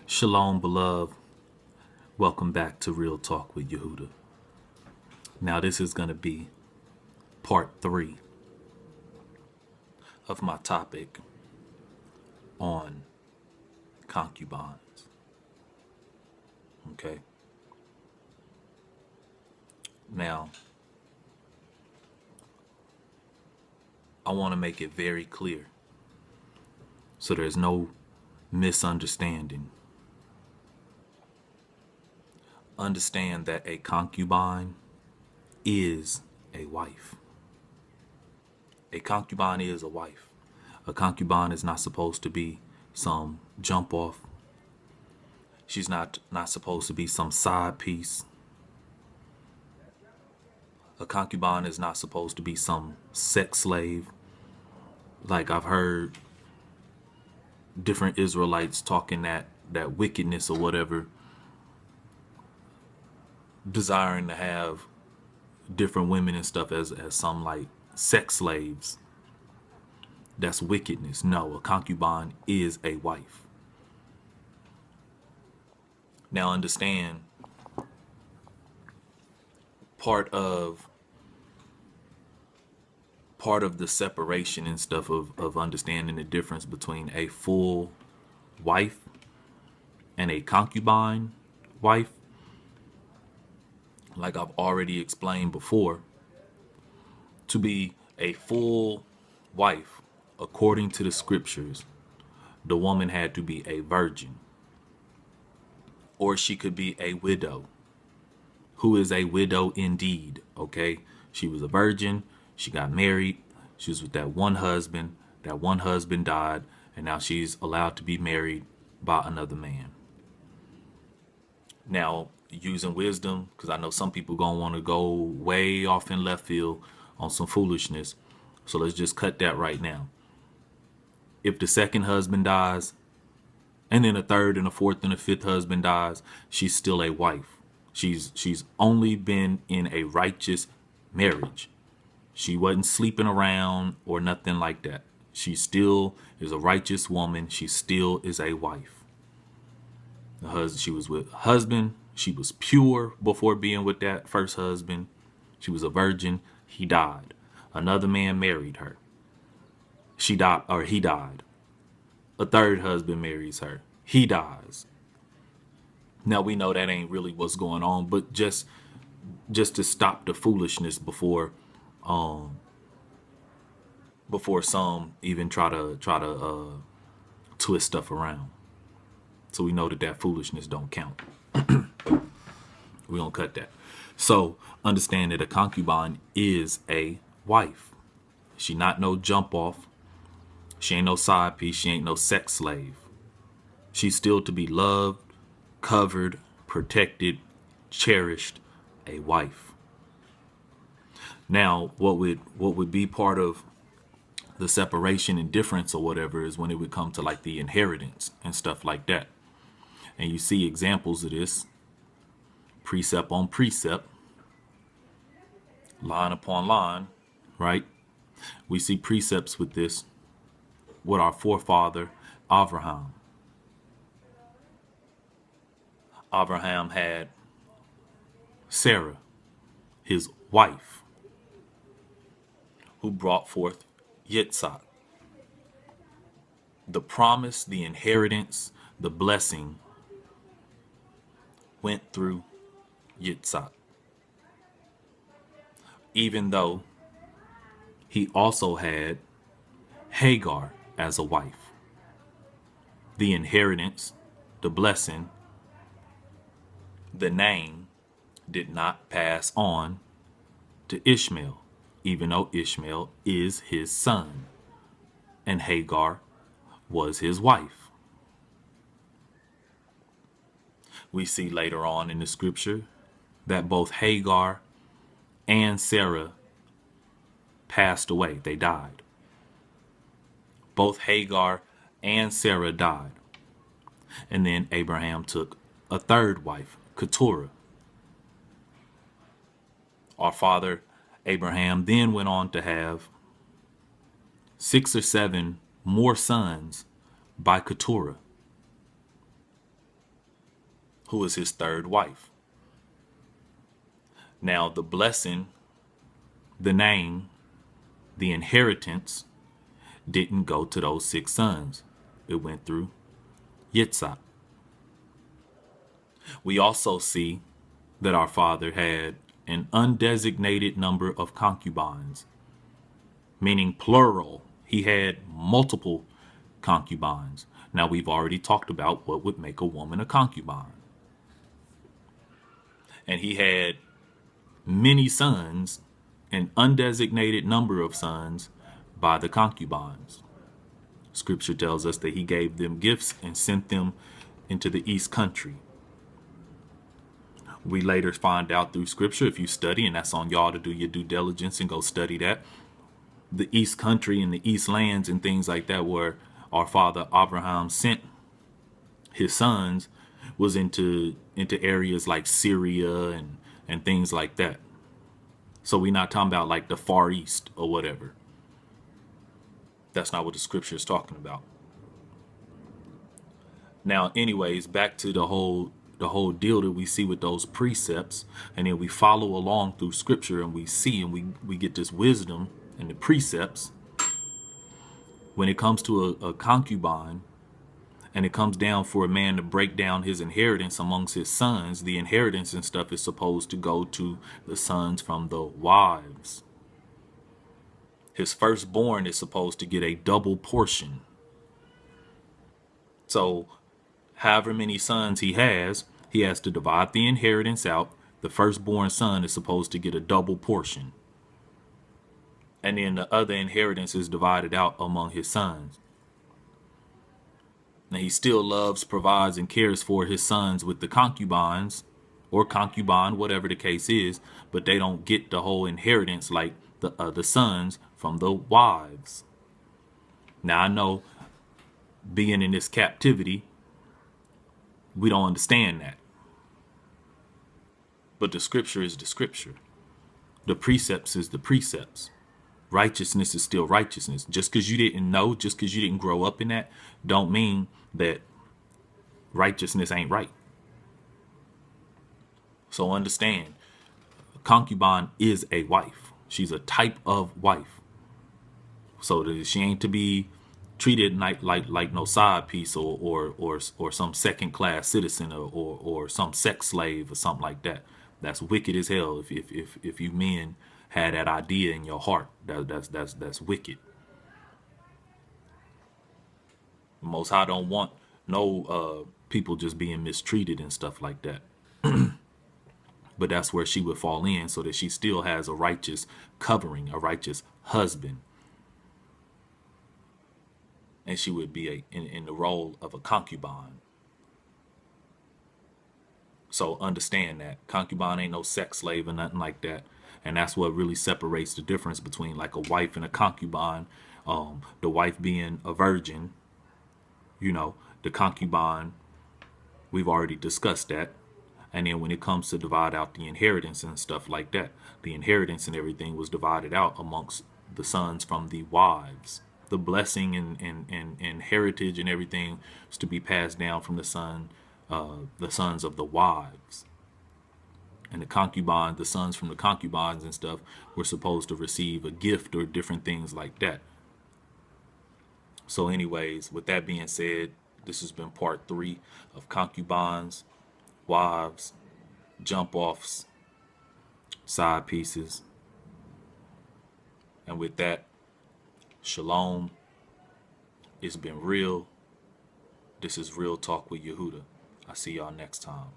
Shalom, beloved. Welcome back to Real Talk with Yehuda. Now, this is going to be part 3 of my topic on concubines. Okay. Now, I want to make it very clear so there's no misunderstanding. Understand that a concubine is a wife. A concubine is a wife. A concubine is not supposed to be some jump off. She's not supposed to be some side piece. A concubine is not supposed to be some sex slave. Like I've heard different Israelites talking that wickedness or whatever, desiring to have different women and stuff as some like sex slaves. That's wickedness. No, a concubine is a wife. Now understand, part of the separation and stuff of understanding the difference between a full wife and a concubine wife, like I've already explained before, to be a full wife, according to the scriptures, the woman had to be a virgin, or she could be a widow, who is a widow indeed. Okay, she was a virgin, she got married, she was with that one husband died, and now she's allowed to be married by another man. Now, using wisdom, because I know some people gonna want to go way off in left field on some foolishness, so let's just cut that right now. If the second husband dies, and then a third and a fourth and a fifth husband dies, she's still a wife. She's only been in a righteous marriage. She wasn't sleeping around or nothing like that. She still is a righteous woman. She still is a wife. She was with a husband. She was pure before being with that first husband. She was a virgin. He died. Another man married her. He died. A third husband marries her. He dies. Now we know that ain't really what's going on, but just to stop the foolishness before some even try to twist stuff around. So we know that foolishness don't count. We don't cut that. So understand that a concubine is a wife. She not no jump off. She ain't no side piece. She ain't no sex slave. She's still to be loved, covered, protected, cherished, a wife. Now, what would be part of the separation and difference or whatever is when it would come to like the inheritance and stuff like that. And you see examples of this, precept on precept, line upon line, right? We see precepts with this with our forefather Abraham. Abraham had Sarah, his wife, who brought forth Yitzhak. The promise, the inheritance, the blessing went through Yitzhak. Even though he also had Hagar as a wife. The inheritance, the blessing, the name did not pass on to Ishmael, even though Ishmael is his son and Hagar was his wife. We see later on in the scripture that both Hagar and Sarah passed away. They died. Both Hagar and Sarah died. And then Abraham took a third wife, Keturah. Our father Abraham then went on to have 6 or 7 more sons by Keturah. who is his third wife. Now, the blessing, the name, the inheritance didn't go to those 6 sons. It went through Yitzhak. We also see that our father had an undesignated number of concubines, meaning plural. He had multiple concubines. Now, we've already talked about what would make a woman a concubine. And he had many sons, an undesignated number of sons by the concubines. Scripture tells us that he gave them gifts and sent them into the east country. We later find out through scripture, if you study, and that's on y'all to do your due diligence and go study that, the east country and the east lands and things like that, where our father Abraham sent his sons, was into areas like Syria and things like that. So we're not talking about like the Far East or whatever. That's not what the scripture is talking about. Now, anyways, back to the whole deal that we see with those precepts, and then we follow along through scripture and we see and we get this wisdom and the precepts. When it comes to a concubine, and it comes down for a man to break down his inheritance amongst his sons, the inheritance and stuff is supposed to go to the sons from the wives. His firstborn is supposed to get a double portion. So however many sons he has to divide the inheritance out. The firstborn son is supposed to get a double portion. And then the other inheritance is divided out among his sons. Now, he still loves, provides, and cares for his sons with the concubines or concubine, whatever the case is, but they don't get the whole inheritance like the other sons from the wives. Now, I know being in this captivity, we don't understand that. But the scripture is the scripture. The precepts is the precepts. Righteousness is still righteousness. Just because you didn't know, just because you didn't grow up in that, don't mean that righteousness ain't right. So understand, a concubine is a wife. She's a type of wife. So that she ain't to be treated like no side piece or some second class citizen or some sex slave or something like that. That's wicked as hell. If you men had that idea in your heart, that's wicked. Most High don't want no people just being mistreated and stuff like that. But that's where she would fall in, so that she still has a righteous covering, a righteous husband. And she would be in the role of a concubine. So understand that concubine ain't no sex slave or nothing like that. And that's what really separates the difference between like a wife and a concubine. The wife being a virgin, the concubine, we've already discussed that. And then when it comes to divide out the inheritance and stuff like that, the inheritance and everything was divided out amongst the sons from the wives. The blessing and heritage and everything was to be passed down from the sons of the wives. And the concubine, the sons from the concubines and stuff, were supposed to receive a gift or different things like that. So anyways, with that being said, this has been part 3 of concubines, wives, jump-offs, side pieces. And with that, shalom. It's been real. This is Real Talk with Yehuda. I'll see y'all next time.